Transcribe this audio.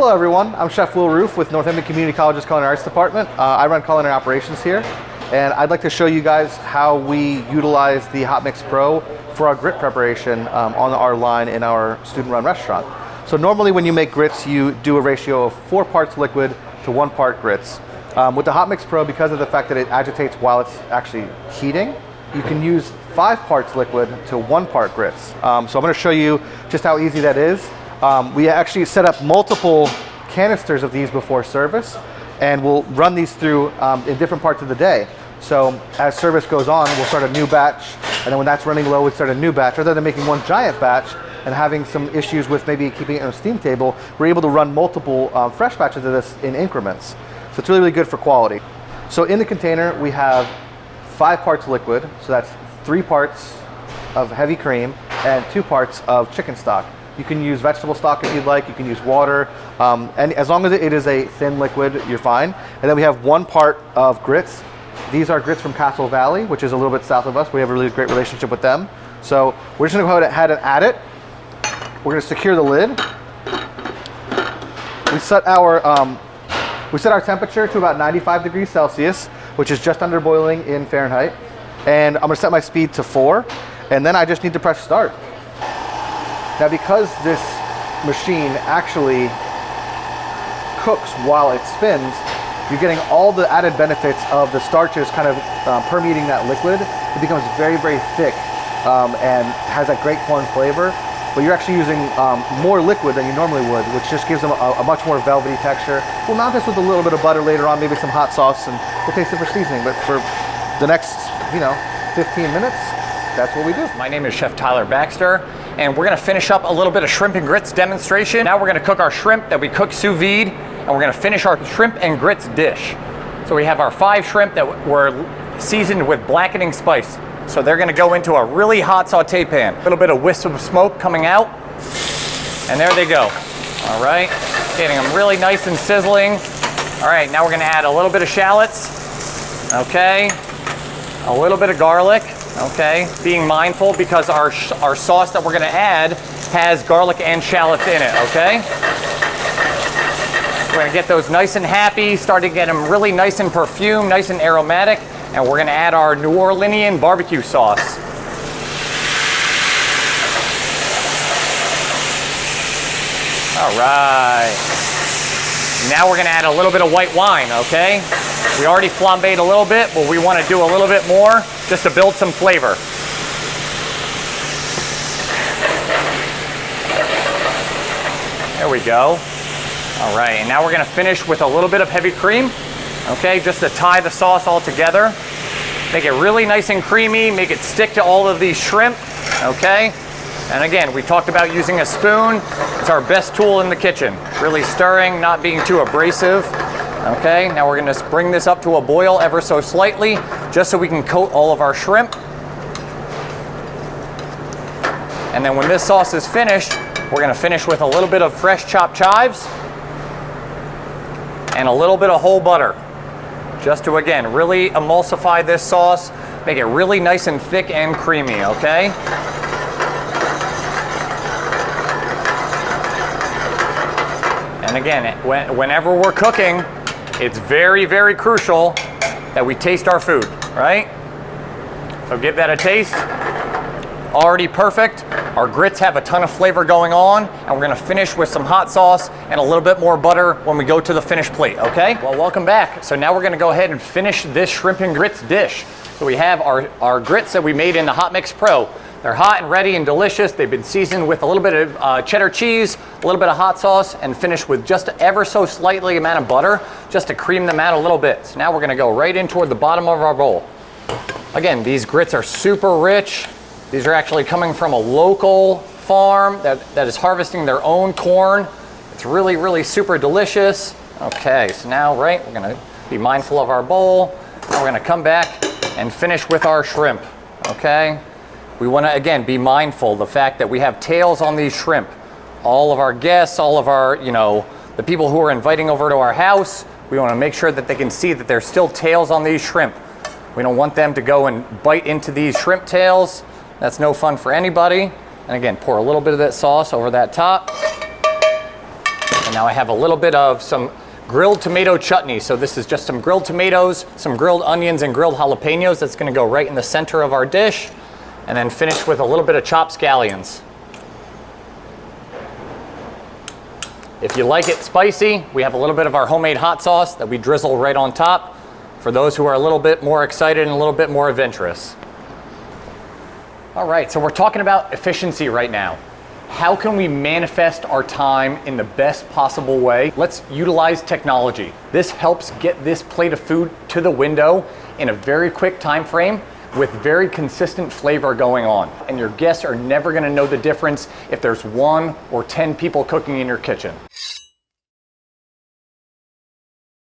Hello everyone, I'm Chef Rufe with Northampton Community College's Culinary Arts Department. I run culinary operations here, and I'd like to show you guys how we utilize the HotmixPRO for our grit preparation on our line in our student-run restaurant. So normally when you make grits, you do a ratio of 4 parts liquid to 1 part grits. With the HotmixPRO, because of the fact that it agitates while it's actually heating, you can use 5 parts liquid to 1 part grits. So I'm going to show you just how easy that is. We actually set up multiple canisters of these before service, and we'll run these through in different parts of the day. So as service goes on, we'll start a new batch, and then when that's running low, we start a new batch. Rather than making one giant batch and having some issues with maybe keeping it on a steam table, we're able to run multiple fresh batches of this in increments. So it's really, really good for quality. So in the container, we have 5 parts liquid, so that's 3 parts of heavy cream and 2 parts of chicken stock. You can use vegetable stock if you'd like, you can use water, and as long as it is a thin liquid, you're fine. And then we have 1 part of grits. These are grits from Castle Valley, which is a little bit south of us. We have a really great relationship with them. So we're just gonna go ahead and add it. We're gonna secure the lid. We set our temperature to about 95 degrees Celsius, which is just under boiling in Fahrenheit. And I'm gonna set my speed to 4, and then I just need to press start. Now, because this machine actually cooks while it spins, you're getting all the added benefits of the starches kind of permeating that liquid. It becomes very, very thick and has that great corn flavor, but you're actually using more liquid than you normally would, which just gives them a much more velvety texture. We'll mount this with a little bit of butter later on, maybe some hot sauce, and we'll taste it for seasoning, but for the next, 15 minutes, that's what we do. My name is Chef Baxter, and we're gonna finish up a little bit of shrimp and grits demonstration. Now we're gonna cook our shrimp that we cooked sous vide, and we're gonna finish our shrimp and grits dish. So we have our 5 shrimp that were seasoned with blackening spice. So they're gonna go into a really hot saute pan. A little bit of wisp of smoke coming out, and there they go. All right, getting them really nice and sizzling. All right, now we're gonna add a little bit of shallots, okay? A little bit of garlic. Okay, being mindful because our sauce that we're gonna add has garlic and shallots in it, okay? We're gonna get those nice and happy, start to get them really nice and perfumed, nice and aromatic, and we're gonna add our New Orleanian barbecue sauce. All right. Now we're gonna add a little bit of white wine, okay? We already flambéed a little bit, but we wanna do a little bit more just to build some flavor. There we go. All right, and now we're gonna finish with a little bit of heavy cream, okay? Just to tie the sauce all together. Make it really nice and creamy, make it stick to all of these shrimp, okay? And again, we talked about using a spoon. It's our best tool in the kitchen. Really stirring, not being too abrasive. Okay, now we're gonna bring this up to a boil ever so slightly, just so we can coat all of our shrimp. And then when this sauce is finished, we're gonna finish with a little bit of fresh chopped chives and a little bit of whole butter, just to, again, really emulsify this sauce, make it really nice and thick and creamy, okay? And again, whenever we're cooking, it's very, very crucial that we taste our food, right? So give that a taste. Already perfect. Our grits have a ton of flavor going on, and we're gonna finish with some hot sauce and a little bit more butter when we go to the finished plate, okay? Well, welcome back. So now we're gonna go ahead and finish this shrimp and grits dish. So we have our grits that we made in the HotmixPRO. They're hot and ready and delicious. They've been seasoned with a little bit of cheddar cheese, a little bit of hot sauce, and finished with just ever so slightly amount of butter, just to cream them out a little bit. So now we're gonna go right in toward the bottom of our bowl. Again, these grits are super rich. These are actually coming from a local farm that is harvesting their own corn. It's really, really super delicious. Okay, so now, we're gonna be mindful of our bowl. Now we're gonna come back and finish with our shrimp, okay? We wanna, again, be mindful of the fact that we have tails on these shrimp. All of our guests, all of our, the people who are inviting over to our house, we wanna make sure that they can see that there's still tails on these shrimp. We don't want them to go and bite into these shrimp tails. That's no fun for anybody. And again, pour a little bit of that sauce over that top. And Now I have a little bit of some grilled tomato chutney. So this is just some grilled tomatoes, some grilled onions, and grilled jalapenos. That's gonna go right in the center of our dish. And then finish with a little bit of chopped scallions. If you like it spicy, we have a little bit of our homemade hot sauce that we drizzle right on top for those who are a little bit more excited and a little bit more adventurous. All right, so we're talking about efficiency right now. How can we manifest our time in the best possible way? Let's utilize technology. This helps get this plate of food to the window in a very quick time frame with very consistent flavor going on. And your guests are never gonna know the difference if there's 1 or 10 people cooking in your kitchen.